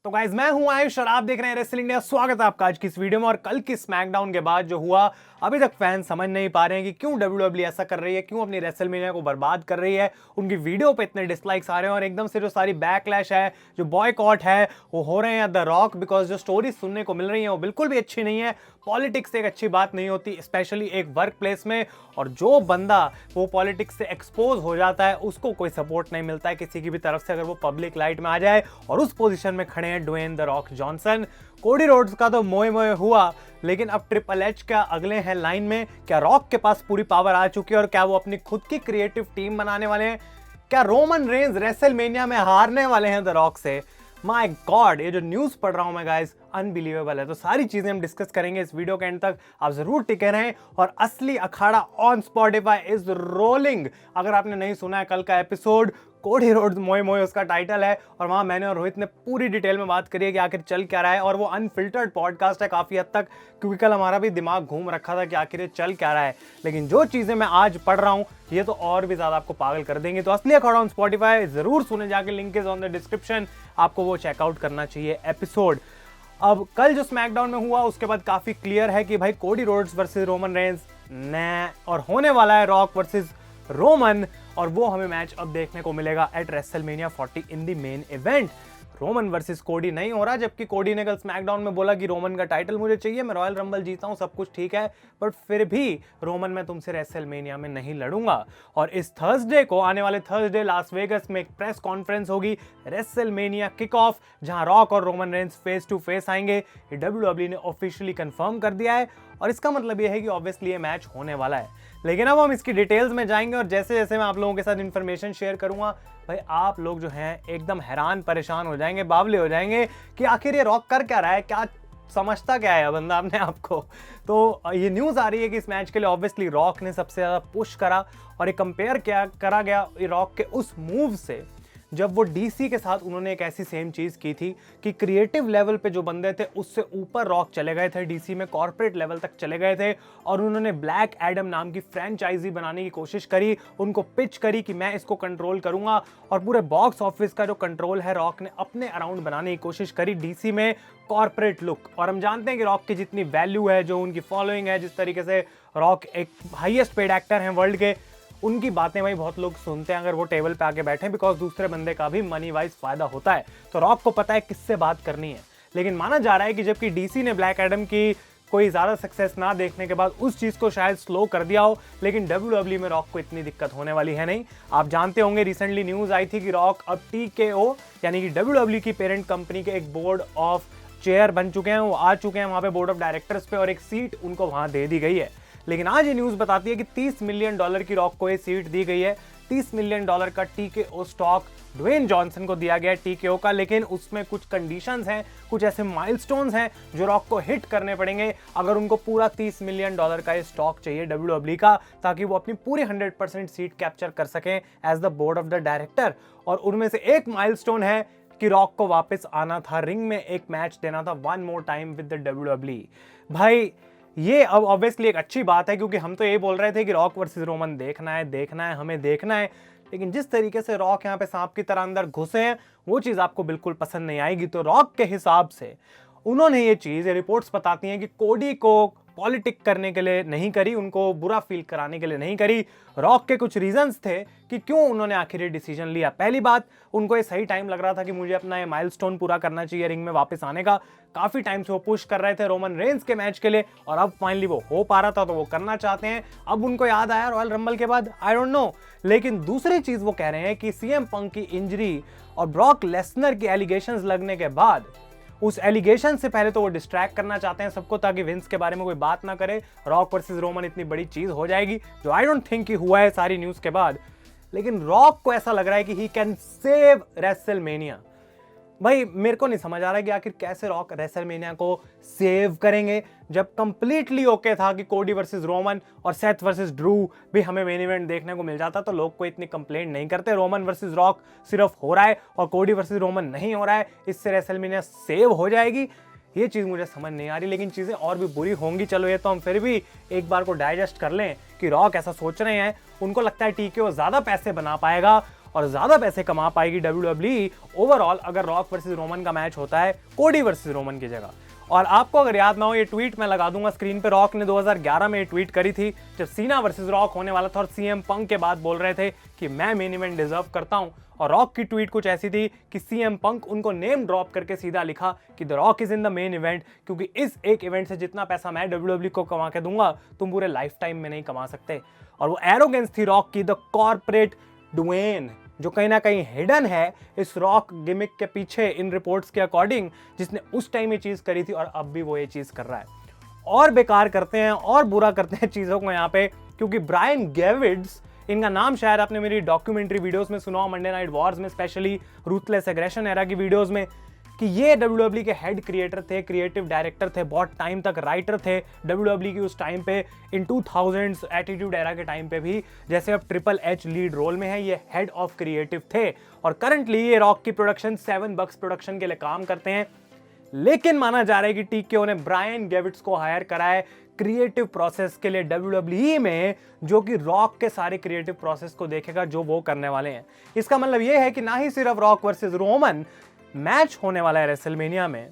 तो गाइज मैं हूं आयुष और आप देख रहे हैं रेसलिंग इंडिया। स्वागत है आपका आज की इस वीडियो में। और कल की स्मैकडाउन के बाद जो हुआ, अभी तक फैंस समझ नहीं पा रहे हैं कि क्यों डब्ल्यूडब्ल्यू ऐसा कर रही है, क्यों अपनी रेसलमेनिया को बर्बाद कर रही है। उनकी वीडियो पे इतने डिसलाइक्स आ रहे हैं और एकदम से जो सारी बैकलैश है, जो बॉयकॉट है, वो हो रहे हैं द रॉक बिकॉज जो स्टोरी सुनने को मिल रही है वो बिल्कुल भी अच्छी नहीं है। पॉलिटिक्स एक अच्छी बात नहीं होती, स्पेशली एक वर्क प्लेस में। और जो बंदा वो पॉलिटिक्स से एक्सपोज हो जाता है उसको कोई सपोर्ट नहीं मिलता है किसी की भी तरफ से, अगर वो पब्लिक लाइट में आ जाए। और उस पोजीशन में खड़े हैं Dwayne the Rock Johnson. Cody Rhodes का तो मोए मोए हुआ, लेकिन अब ट्रिपल एच का अगले हैं लाइन में। क्या रॉक के पास पूरी पावर आ चुकी है और क्या वो अपनी खुद की क्रिएटिव टीम बनाने वाले हैं? क्या रोमन रेंज रेसलमेनिया में हारने वाले हैं द रॉक से? माय गॉड, ये जो न्यूज़ पढ़ रहा हूं मैं गाइस, अनबिलीवेबल है। तो सारी चीजें हम डिस्कस करेंगे इस वीडियो के एंड तक, आप जरूर टिके रहें। और असली अखाड़ा ऑन स्पॉटिफाई इज रोलिंग। अगर आपने नहीं सुना है कल का एपिसोड, कोडी रोड्स मोए मोए उसका टाइटल है, और वहां मैंने और रोहित ने पूरी डिटेल में बात करी है कि आखिर चल क्या रहा है। और वो अनफिल्टर्ड पॉडकास्ट है काफी हद तक, क्योंकि कल हमारा भी दिमाग घूम रखा था कि आखिर ये चल क्या रहा है। लेकिन जो चीजें मैं आज पढ़ रहा हूं ये तो और भी ज्यादा आपको पागल कर देंगे। तो असली अखाड़ा ऑन स्पॉटिफाई जरूर सुने जाके, link is on the description, आपको वो चेकआउट करना चाहिए एपिसोड। अब कल जो स्मैकडाउन में हुआ उसके बाद काफी क्लियर है कि भाई Cody Rhodes versus Roman Reigns ने, और होने वाला है रॉक वर्सेस रोमन। और वो हमें मैच अब देखने को मिलेगा eight WrestleMania 40 in the main event. Roman versus कोडी नहीं हो रहा, जबकि कोडी ने कल स्मैकडाउन में बोला कि रोमन का टाइटल मुझे चाहिए, मैं रॉयल रंबल जीता हूं, सब कुछ ठीक है, बट फिर भी रोमन मैं तुमसे रेसलमेनिया में नहीं लड़ूंगा। और इस थर्सडे को, आने वाले थर्सडे, लास वेगस में एक प्रेस कॉन्फ्रेंस होगी, रेसलमेनिया किक ऑफ, जहां रॉक और Roman Reigns face to face आएंगे। ये डब्ल्यूडब्ल्यू ने ऑफिशियली कंफर्म कर दिया है और इसका मतलब ये है कि ऑब्वियसली ये मैच होने वाला है। लेकिन अब हम इसकी डिटेल्स में जाएंगे और जैसे जैसे मैं आप लोगों के साथ इन्फॉर्मेशन शेयर करूंगा, भाई आप लोग जो हैं एकदम हैरान परेशान हो जाएंगे, बावले हो जाएंगे कि आखिर ये रॉक कर क्या रहा है, क्या समझता क्या है बंदा अपने आप को। तो ये न्यूज़ आ रही है कि इस मैच के लिए ऑब्वियसली रॉक ने सबसे ज़्यादा पुश करा, और ये कंपेयर करा गया रॉक के उस मूव से जब वो डीसी के साथ उन्होंने एक ऐसी सेम चीज़ की थी कि क्रिएटिव लेवल पे जो बंदे थे उससे ऊपर रॉक चले गए थे, डीसी में कॉर्पोरेट लेवल तक चले गए थे, और उन्होंने ब्लैक एडम नाम की फ्रेंचाइजी बनाने की कोशिश करी, उनको पिच करी कि मैं इसको कंट्रोल करूंगा। और पूरे बॉक्स ऑफिस का जो कंट्रोल है रॉक ने अपने अराउंड बनाने की कोशिश करी, डीसी में कॉर्पोरेट लुक। और हम जानते हैं कि रॉक की जितनी वैल्यू है, जो उनकी फॉलोइंग है, जिस तरीके से रॉक एक हाईएस्ट पेड एक्टर हैं वर्ल्ड के, उनकी बातें भाई बहुत लोग सुनते हैं अगर वो टेबल पे आके बैठे, बिकॉज दूसरे बंदे का भी मनी वाइज फायदा होता है। तो रॉक को पता है किससे बात करनी है। लेकिन माना जा रहा है कि जबकि डीसी ने ब्लैक एडम की कोई ज्यादा सक्सेस ना देखने के बाद उस चीज को शायद स्लो कर दिया हो, लेकिन डब्ल्यूडब्ल्यू में रॉक को इतनी दिक्कत होने वाली है नहीं। आप जानते होंगे रिसेंटली न्यूज आई थी कि रॉक अब TKO यानी कि डब्ल्यूडब्ल्यू की पेरेंट कंपनी के एक बोर्ड ऑफ चेयर बन चुके हैं, वो आ चुके हैं वहां पे बोर्ड ऑफ डायरेक्टर्स पे, और एक सीट उनको वहां दे दी गई है। लेकिन आज ये न्यूज़ बताती है कि $30 मिलियन की रॉक को ये सीट दी गई है। $30 मिलियन का TKO स्टॉक ड्वेन जॉनसन को दिया गया है TKO का, लेकिन उसमें कुछ कंडीशंस हैं, कुछ ऐसे माइलस्टोन्स हैं जो रॉक को हिट करने पड़ेंगे अगर उनको पूरा $30 मिलियन का ये स्टॉक चाहिए डब्ल्यूडब्ल्यू का, ताकि वो अपनी पूरी 100% सीट कैप्चर कर सकें as the board of the director. और उनमें से एक माइलस्टोन है कि रॉक को वापस आना था, रिंग में एक मैच देना था, one more time with the WWE. भाई ये अब ऑब्वियसली एक अच्छी बात है, क्योंकि हम तो ये बोल रहे थे कि रॉक वर्सेस रोमन देखना है, हमें देखना है। लेकिन जिस तरीके से रॉक यहाँ पे सांप की तरह अंदर घुसे हैं, वो चीज़ आपको बिल्कुल पसंद नहीं आएगी। तो रॉक के हिसाब से उन्होंने ये चीज़, रिपोर्ट्स बताती हैं कि कोडी को पॉलिटिक करने के लिए नहीं करी, उनको बुरा फील कराने के लिए नहीं करी। रॉक के कुछ रीजंस थे कि क्यों उन्होंने आखिर ये डिसीजन लिया। पहली बात, उनको ये सही टाइम लग रहा था कि मुझे अपना ये माइलस्टोन पूरा करना चाहिए रिंग में वापस आने का। काफी टाइम से वो पुश कर रहे थे रोमन रेंज के मैच के लिए, और अब फाइनली वो हो पा रहा था, तो वो करना चाहते हैं। अब उनको याद आया रॉयल रंबल के बाद, आई डोंट नो। लेकिन दूसरी चीज वो कह रहे हैं कि सीएम पंक की इंजरी और ब्रॉक लेसनर की एलिगेशंस लगने के बाद, उस एलिगेशन से पहले तो वो डिस्ट्रैक्ट करना चाहते हैं सबको, ताकि विंस के बारे में कोई बात ना करे, रॉक वर्सेस रोमन इतनी बड़ी चीज हो जाएगी, जो आई डोंट थिंक कि हुआ है सारी न्यूज के बाद। लेकिन रॉक को ऐसा लग रहा है कि ही कैन सेव रेसलमेनिया। भाई मेरे को नहीं समझ आ रहा है कि आखिर कैसे रॉक रेसलमेनिया को सेव करेंगे, जब कंप्लीटली ओके था कि कोडी वर्सेस रोमन और सेथ वर्सेस ड्रू भी हमें मेन इवेंट देखने को मिल जाता, तो लोग कोई इतनी कंप्लेंट नहीं करते। रोमन वर्सेस रॉक सिर्फ हो रहा है और कोडी वर्सेस रोमन नहीं हो रहा है, इससे रेसलमेनिया सेव हो जाएगी। ये चीज़ मुझे समझ नहीं आ रही, लेकिन चीज़ें और भी बुरी होंगी। चलो ये तो हम फिर भी एक बार को डाइजेस्ट कर लें कि रॉक ऐसा सोच रहे हैं, उनको लगता है TKO ज़्यादा पैसे बना पाएगा और ज्यादा पैसे कमा पाएगी WWE ओवरऑल अगर रॉक वर्सेस रोमन का मैच होता है कोडी वर्सेस रोमन की जगह। और आपको अगर याद ना हो, ये ट्वीट मैं लगा दूंगा स्क्रीन पे, रॉक ने 2011 में ये ट्वीट करी थी जब सीना वर्सेस रॉक होने वाला था और सीएम पंक के बाद बोल रहे थे कि मैं मेन इवेंट डिजर्व करता हूं। और रॉक की ट्वीट कुछ ऐसी थी कि सीएम पंक उनको नेम ड्रॉप करके सीधा लिखा कि the rock is in the main event, क्योंकि इस एक इवेंट से जितना पैसा मैं WWE को कमा के दूंगा तुम पूरे लाइफ टाइम में नहीं कमा सकते। और वो एरोगेंस थी रॉक की, द कॉर्पोरेट ड्वेन, जो कहीं ना कहीं हिडन है इस रॉक गिमिक के पीछे इन रिपोर्ट्स के अकॉर्डिंग, जिसने उस टाइम ये चीज करी थी और अब भी वो ये चीज कर रहा है। और बेकार करते हैं और बुरा करते हैं चीजों को यहाँ पे, क्योंकि ब्रायन गेविड्स, इनका नाम शायद आपने मेरी डॉक्यूमेंट्री वीडियोस में सुना हो, मंडे नाइट वॉर्स में, स्पेशली रूथलेस एग्रेशन एरा की वीडियोस में, कि ये WWE के हेड क्रिएटर थे, क्रिएटिव डायरेक्टर थे, बहुत टाइम तक राइटर थे WWE की उस टाइम पे, इन 2000s एटीट्यूड एरा के टाइम पे भी। जैसे अब ट्रिपल एच लीड रोल में है, ये हेड ऑफ क्रिएटिव थे और करंटली ये रॉक की प्रोडक्शन 7 बक्स प्रोडक्शन के लिए काम करते हैं। लेकिन माना जा रहा है कि TKO ने ब्रायन गेविट्स को हायर करा है क्रिएटिव प्रोसेस के लिए WWE में, जो कि रॉक के सारे क्रिएटिव प्रोसेस को देखेगा जो वो करने वाले हैं। इसका मतलब ये है कि ना ही सिर्फ रॉक वर्सेस रोमन मैच होने वाला है रेसलमेनिया में,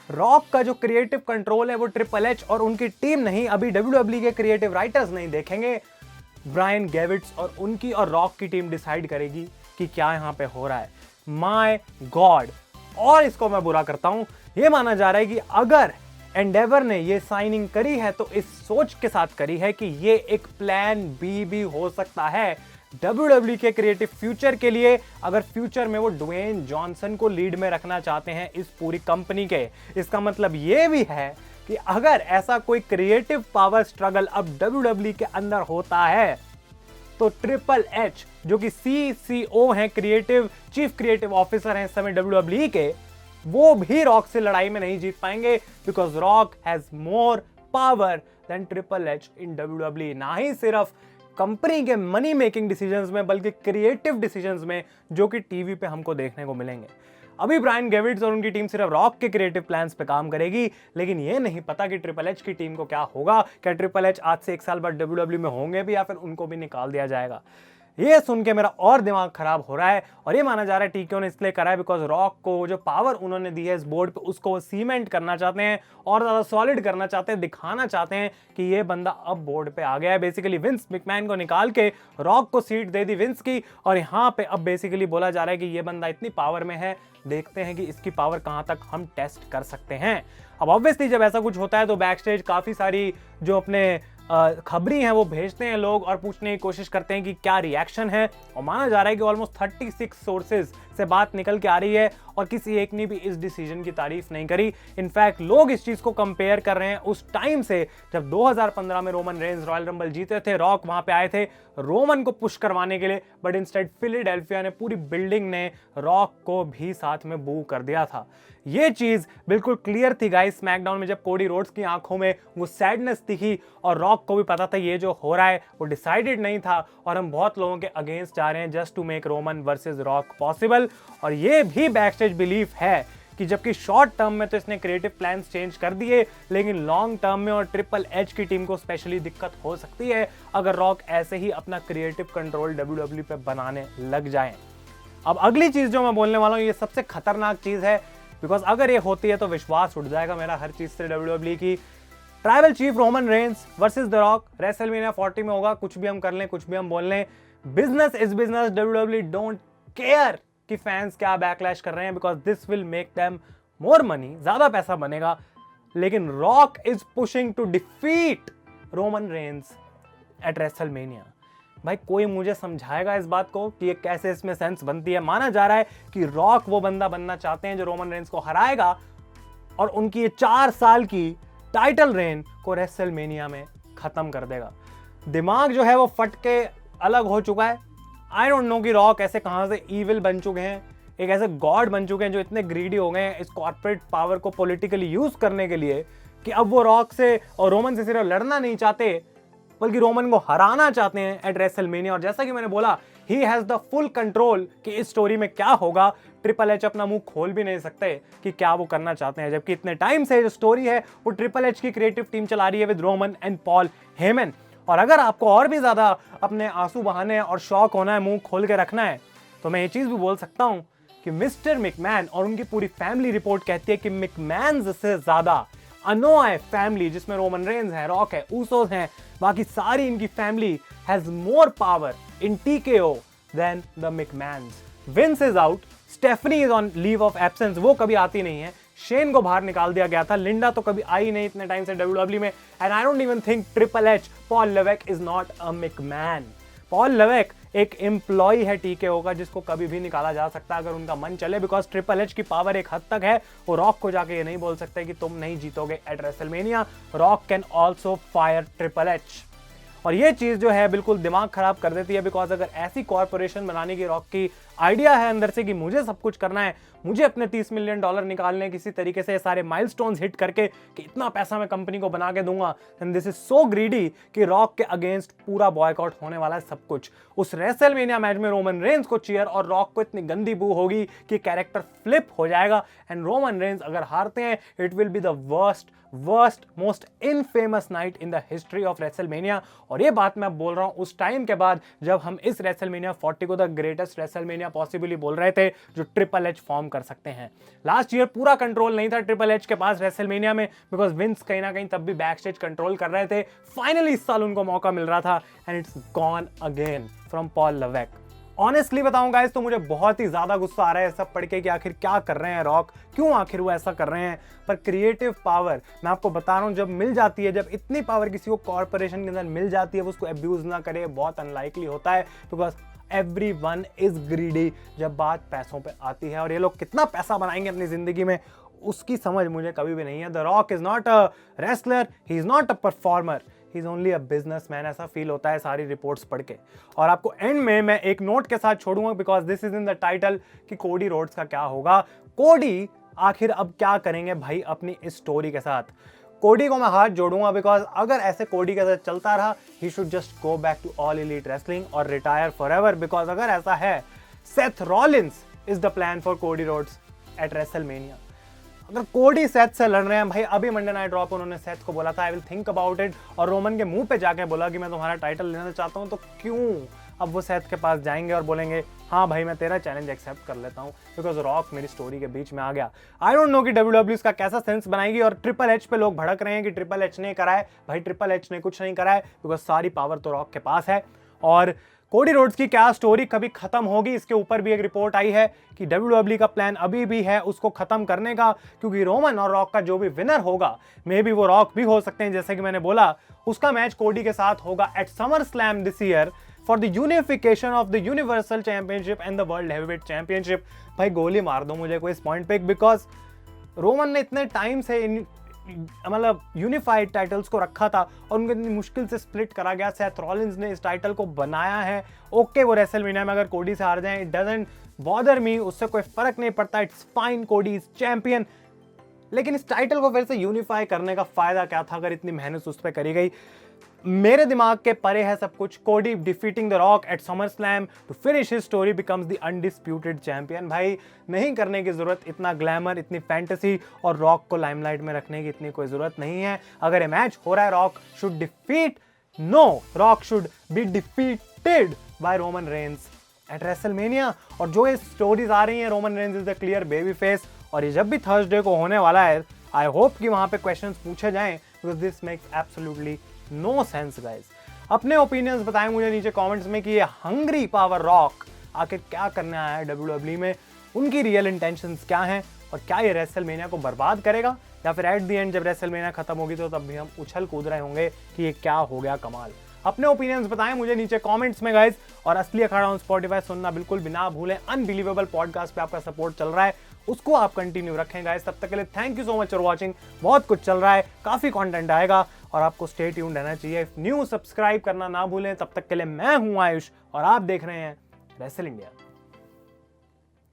रॉक का जो क्रिएटिव कंट्रोल है वो ट्रिपल एच और उनकी टीम नहीं, अभी WWE के क्रिएटिव राइटर्स नहीं देखेंगे, ब्रायन गेविट्स और उनकी और रॉक की टीम डिसाइड करेगी कि क्या यहां पे हो रहा है। My God. और इसको मैं बुरा करता हूं, ये माना जा रहा है कि अगर एंडेवर ने ये साइनिंग करी है तो इस सोच के साथ करी है कि ये एक प्लान बी भी हो सकता है WWE के क्रिएटिव फ्यूचर के लिए, अगर फ्यूचर में वो ड्वेन जॉनसन को लीड में रखना चाहते हैं इस पूरी कंपनी के। इसका मतलब ये भी है कि अगर ऐसा कोई क्रिएटिव पावर स्ट्रगल अब WWE के अंदर होता है तो ट्रिपल एच, जो कि CCO हैं, क्रिएटिव चीफ क्रिएटिव ऑफिसर हैं इस समय WWE के, वो भी रॉक से लड़ाई में नहीं जीत पाएंगे, because Rock has more power than triple H in WWE। ना ही सिर्फ कंपनी के मनी मेकिंग डिसीजंस में बल्कि क्रिएटिव डिसीजंस में, जो कि टीवी पे हमको देखने को मिलेंगे। अभी ब्रायन गेविट्स और उनकी टीम सिर्फ रॉक के क्रिएटिव प्लान्स पे काम करेगी, लेकिन ये नहीं पता कि ट्रिपल एच की टीम को क्या होगा। क्या ट्रिपल एच आज से 1 साल बाद WWE में होंगे भी या फिर उनको भी निकाल दिया जाएगा। ये सुन के मेरा और दिमाग खराब हो रहा है। और ये माना जा रहा है TKO ने इसलिए करा है बिकॉज रॉक को जो पावर उन्होंने दी है इस बोर्ड पे, उसको वो सीमेंट करना चाहते हैं और ज्यादा सॉलिड करना चाहते हैं, दिखाना चाहते हैं कि ये बंदा अब बोर्ड पे आ गया है। बेसिकली विंस मैकमैन को निकाल के रॉक को सीट दे दी विंस की, और यहाँ पे अब बेसिकली बोला जा रहा है कि ये बंदा इतनी पावर में है, देखते हैं कि इसकी पावर कहां तक हम टेस्ट कर सकते हैं। अब ऑब्वियसली जब ऐसा कुछ होता है तो बैक स्टेज काफी सारी जो अपने खबरी हैं वो भेजते हैं लोग और पूछने की कोशिश करते हैं कि क्या रिएक्शन है। और माना जा रहा है कि ऑलमोस्ट 36 सोर्सेज से बात निकल के आ रही है और किसी एक ने भी इस डिसीजन की तारीफ नहीं करी। इनफैक्ट लोग इस चीज को कंपेयर कर रहे हैं उस टाइम से जब 2015 में रोमन रेंज रॉयल रंबल जीते थे, रॉक वहां पे आए थे रोमन को पुश करवाने के लिए, बट इंस्टेड फिलाडेल्फिया ने, पूरी बिल्डिंग ने रॉक को भी साथ में बू कर दिया था। ये चीज बिल्कुल क्लियर थी गाइस स्मैकडाउन में, जब कोडी रोड्स की आंखों में वो सैडनेस दिखी और रॉक को भी पता था ये जो हो रहा है वो डिसाइडेड नहीं था और हम बहुत लोगों के अगेंस्ट जा रहे हैं just to make Roman versus Rock possible. और ये भी बैकस्टेज बिलीफ है कि जबकि शॉर्ट टर्म में तो इसने क्रिएटिव प्लान्स चेंज कर दिए, लेकिन लॉन्ग टर्म में और ट्रिपल एच की टीम को स्पेशली दिक्कत हो सकती है अगर रॉक ऐसे ही अपना क्रिएटिव कंट्रोल WWE पे बनाने लग जाएं। अब अगली चीज जो मैं बोलने वाला हूं ये सबसे खतरनाक चीज है, बिकॉज अगर ये होती है तो विश्वास उठ जाएगा मेरा हर चीज से WWE की। Tribal chief Roman Reigns versus the rock WrestleMania 40 में होगा। कुछ भी हम कर लें, कुछ भी हम बोल लें, business is business. WWE don't care कि फैंस क्या बैकलैश कर रहे हैं, because this will make them more money, ज्यादा पैसा बनेगा। लेकिन Rock is pushing to defeat Roman Reigns at WrestleMania. भाई कोई मुझे समझाएगा इस बात को कि ये कैसे इसमें सेंस बनती है। माना जा रहा है कि रॉक वो बंदा बनना चाहते हैं जो रोमन रेंस को हराएगा और उनकी ये 4 साल की टाइटल रेन को रेसलमेनिया में खत्म कर देगा। दिमाग जो है वो फट के अलग हो चुका है। आई डोंट नो कि रॉक ऐसे कहां से ईविल बन चुके हैं, एक ऐसे गॉड बन चुके हैं जो इतने ग्रीडी हो गए हैं इस कॉर्पोरेट पावर को पॉलिटिकली यूज करने के लिए कि अब वो रॉक से और रोमन से सिर्फ लड़ना नहीं चाहते बल्कि रोमन को हराना चाहते हैं एट रेसलमेनिया। और जैसा कि मैंने बोला, he has the full control कि इस स्टोरी में क्या होगा। ट्रिपल एच अपना मुंह खोल भी नहीं सकते कि क्या वो करना चाहते हैं, जबकि इतने टाइम से जो स्टोरी है वो ट्रिपल एच की क्रिएटिव टीम चला रही है with Roman and Paul Heyman. और अगर आपको और भी ज्यादा अपने आंसू बहाने और शौक होना है, मुंह खोल के रखना है, तो मैं ये चीज भी बोल सकता हूं कि मिस्टर मैकमैन और उनकी पूरी फैमिली रिपोर्ट कहती है कि मैकमैन से ज्यादा अनोए फैमिली, जिसमें रोमन रेंज है, रॉक है, ऊसोस हैं, बाकी सारी इनकी family has more power in TKO than the McMahons. Vince is out, Stephanie is on leave of absence, वो कभी आती नहीं है, शेन को बाहर निकाल दिया गया था, लिंडा तो कभी आई नहीं इतने टाइम से डब्ल्यूडब्ल्यू में, and I don't even think triple H, Paul Levesque is not a McMahon. Paul Levesque एक एम्प्लॉय है टीकेओ का, जिसको कभी भी निकाला जा सकता है अगर उनका मन चले, बिकॉज ट्रिपल एच की पावर एक हद तक है, वो रॉक को जाके ये नहीं बोल सकते कि तुम नहीं जीतोगे at WrestleMania. Rock can also fire triple H, और ये चीज जो है बिल्कुल दिमाग खराब कर देती है, बिकॉज अगर ऐसी कॉर्पोरेशन बनाने की रॉक की आइडिया है अंदर से कि मुझे सब कुछ करना है, मुझे अपने $30 मिलियन निकालने किसी तरीके से सारे माइलस्टोन्स हिट करके कि इतना पैसा मैं कंपनी को बना के दूंगा, and this is so greedy कि रॉक के अगेंस्ट पूरा बॉयकॉट होने वाला है सब कुछ। उस रेसलमेनिया मैच में रोमन रेंज को चीयर और रॉक को इतनी गंदी बू होगी कि कैरेक्टर फ्लिप हो जाएगा, एंड रोमन रेंज अगर हारते हैं it will be the worst most infamous night in the history of WrestleMania. और ये बात मैं बोल रहा हूं उस टाइम के बाद जब हम इस रेसलमेनिया 40 को द ग्रेटेस्ट रेसलमेनिया पॉसिबली बोल रहे थे जो ट्रिपल एच फॉर्म कर सकते हैं। लास्ट ईयर पूरा कंट्रोल नहीं था ट्रिपल एच के पास रेसलमेनिया में, बिकॉज विंस कहीं ना कहीं तब भी बैक स्टेज कंट्रोल कर रहे थे। फाइनली इस साल उनको मौका मिल रहा था, and it's gone again from Paul Levesque. Honestly बताऊं गाइस तो मुझे बहुत ही ज्यादा गुस्सा आ रहा है सब पढ़ के कि आखिर क्या कर रहे हैं रॉक, क्यों आखिर वो ऐसा कर रहे हैं। पर क्रिएटिव पावर मैं आपको बता रहा हूं जब मिल जाती है, जब इतनी पावर किसी को कॉर्पोरेशन के अंदर मिल जाती है, वो उसको अब्यूज ना करे, बहुत अनलाइकली होता है, बिकॉज एवरीवन इज ग्रीडी जब बात पैसों पे आती है। और ये लोग कितना पैसा बनाएंगे अपनी जिंदगी में उसकी समझ मुझे कभी भी नहीं है। The rock is not a wrestler, he is not a performer, he is only a businessman, ऐसा फील होता है सारी रिपोर्ट्स पढ़ के। और आपको एंड में मैं एक नोट के साथ छोड़ूंगा, because this is in the title, कि कोडी रोड्स का क्या होगा। कोडी आखिर अब क्या करेंगे भाई अपनी इस स्टोरी के साथ। कोडी को मैं हाथ जोड़ूंगा, बिकॉज अगर ऐसे कोडी के साथ चलता रहा, he should just go back to All Elite Wrestling और रिटायर फॉरएवर। बिकॉज अगर ऐसा है, Seth Rollins is the plan for Cody Rhodes at WrestleMania. अगर कोडी सेथ से लड़ रहे हैं भाई, अभी मंडे नाइट ड्रॉप उन्होंने सेथ को बोला था I will think about it, और रोमन के मुंह पे जाके बोला कि मैं तुम्हारा टाइटल लेना चाहता हूं, तो क्यों अब वो सेथ के पास जाएंगे और बोलेंगे हाँ भाई मैं तेरा चैलेंज एक्सेप्ट कर लेता हूं, बिकॉज रॉक मेरी स्टोरी के बीच में आ गया। आई डोंट नो कि डब्ल्यूडब्ल्यू इसका कैसा सेंस बनाएगी। और ट्रिपल एच पे लोग भड़क रहे हैं कि ट्रिपल एच ने करा है, भाई ट्रिपल एच ने कुछ नहीं करा है, बिकॉज सारी पावर तो रॉक के पास है। और कोडी रोड्स की क्या स्टोरी कभी खत्म होगी, इसके ऊपर भी एक रिपोर्ट आई है कि डब्ल्यूडब्ल्यू का प्लान अभी भी है उसको खत्म करने का, क्योंकि रोमन और रॉक का जो भी विनर होगा, मे बी वो रॉक भी हो सकते हैं, जैसे कि मैंने बोला उसका मैच कोडी के साथ होगा at SummerSlam this year for the unification of the universal championship and the world heavyweight championship. भाई गोली मार दो मुझे कोई इस पॉइंट पे, बिकॉज रोमन ने इतने टाइम से मतलब यूनिफाइड टाइटल्स को रखा था और उनको इतनी मुश्किल से स्प्लिट करा गया। सेथ रॉलिंस ने इस टाइटल को बनाया है। ओके वो रेसलमेनिया में अगर कोडी से हार जाए, इट डजंट बॉदर मी, उससे कोई फर्क नहीं पड़ता, इट्स फाइन, कोडी इज चैंपियन। लेकिन इस टाइटल को फिर से यूनिफाई करने का फायदा क्या था अगर इतनी मेहनत उस पर करी गई। मेरे दिमाग के परे है सब कुछ। Cody defeating the Rock at SummerSlam to finish his story becomes the undisputed champion. भाई नहीं करने की जरूरत, इतना ग्लैमर, इतनी फैंटेसी और रॉक को लाइमलाइट में रखने की इतनी कोई जरूरत नहीं है। अगर ये मैच हो रहा है, Rock should defeat, no, Rock should be defeated by Roman Reigns at WrestleMania. और जो ये स्टोरीज आ रही हैं, Roman Reigns is the clear baby face, और ये जब भी थर्सडे को होने वाला है, आई होप कि वहां पे क्वेश्चंस पूछे जाएं, because this makes absolutely no sense guys. अपने ओपिनियंस बताएं मुझे नीचे कमेंट्स में कि ये हंग्री पावर रॉक आखिर क्या करने आया है डब्ल्यूडब्ल्यू में, उनकी रियल इंटेंशंस क्या हैं, और क्या ये रेसलमेनिया को बर्बाद करेगा, या फिर एट द एंड जब रेसलमेनिया खत्म होगी तो तब भी हम उछल कूद रहे होंगे कि ये क्या हो गया कमाल। अपने ओपिनियंस बताएं मुझे नीचे कमेंट्स में गाइस। और असली अखाड़ा ऑन स्पॉटिफाई सुनना बिल्कुल भी ना भूलें। अनबिलीवेबल पॉडकास्ट पे आपका सपोर्ट चल रहा है, उसको आप कंटिन्यू रखें गाइस। तब तक के लिए thank you so much for watching. बहुत कुछ चल रहा है, काफी कंटेंट आएगा और आपको स्टे ट्यून्ड रहना चाहिए। न्यू सब्सक्राइब करना ना भूलें। तब तक के लिए मैं हूं आयुष और आप देख रहे हैं रेसल इंडिया।